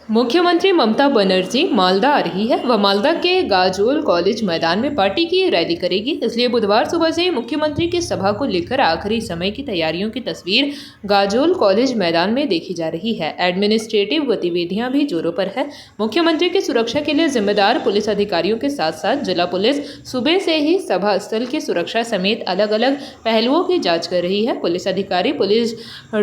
मुख्यमंत्री ममता बनर्जी मालदा आ रही है। वह मालदा के गाजोल कॉलेज मैदान में पार्टी की रैली करेगी, इसलिए बुधवार सुबह से मुख्यमंत्री की सभा को लेकर आखिरी समय की तैयारियों की तस्वीर गाजोल कॉलेज मैदान में देखी जा रही है। एडमिनिस्ट्रेटिव गतिविधियां भी जोरों पर है। मुख्यमंत्री की सुरक्षा के लिए जिम्मेदार पुलिस अधिकारियों के साथ साथ जिला पुलिस सुबह से ही सभा स्थल की सुरक्षा समेत अलग अलग पहलुओं की जाँच कर रही है। पुलिस अधिकारी पुलिस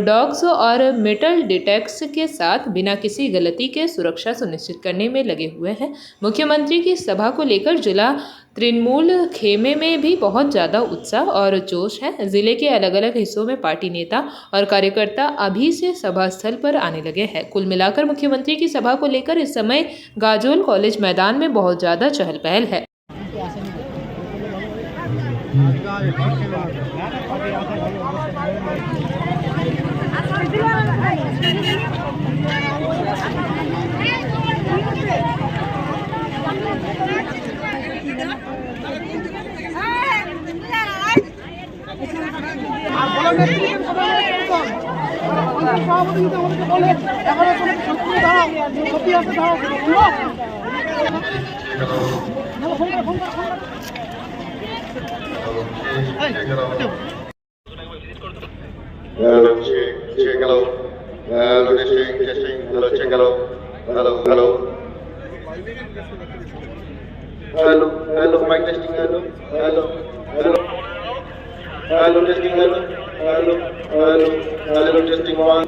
डॉग्स और मेटल डिटेक्टर्स के साथ बिना किसी गलती के सुरक्षा सुनिश्चित करने में लगे हुए हैं। मुख्यमंत्री की सभा को लेकर जिला तृणमूल खेमे में भी बहुत ज़्यादा उत्साह और जोश है। जिले के अलग अलग हिस्सों में पार्टी नेता और कार्यकर्ता अभी से सभा स्थल पर आने लगे हैं। कुल मिलाकर मुख्यमंत्री की सभा को लेकर इस समय गाजोल कॉलेज मैदान में बहुत ज़्यादा चहल पहल है। Hello, check, hello. Hello, testing, hello, check, hello. Hello. Hello, mic testing, hello. Hello, testing, hello, testing, one.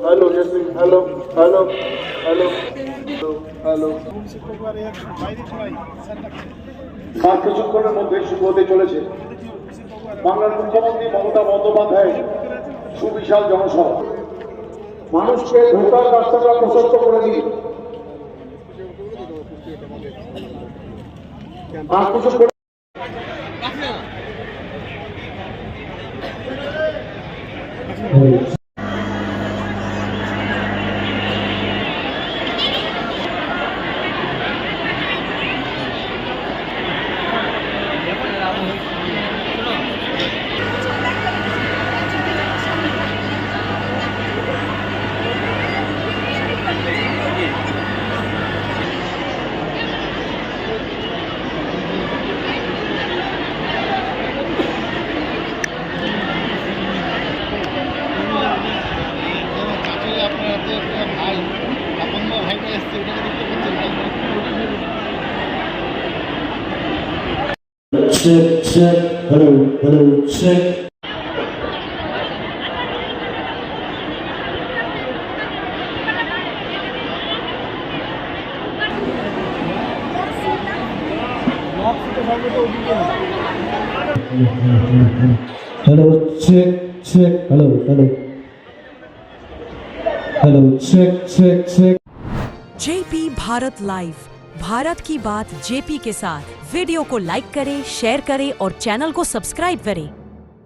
Hello, testing, hello. আর কিছুক্ষণের মধ্যে শুরু হতে চলেছে বাংলার মুখ্যমন্ত্রী মমতা বন্দ্যোপাধ্যায় সুবিশাল জনসভা। মানুষকে ঢোকার রাস্তাটা প্রশস্ত করে দিন। আর কিছু check, hello, check. Hello, check, hello, check. JP Bharat live, Bharat की बात जेपी के साथ। वीडियो को लाइक करें, शेयर करें और चैनल को सब्सक्राइब करें।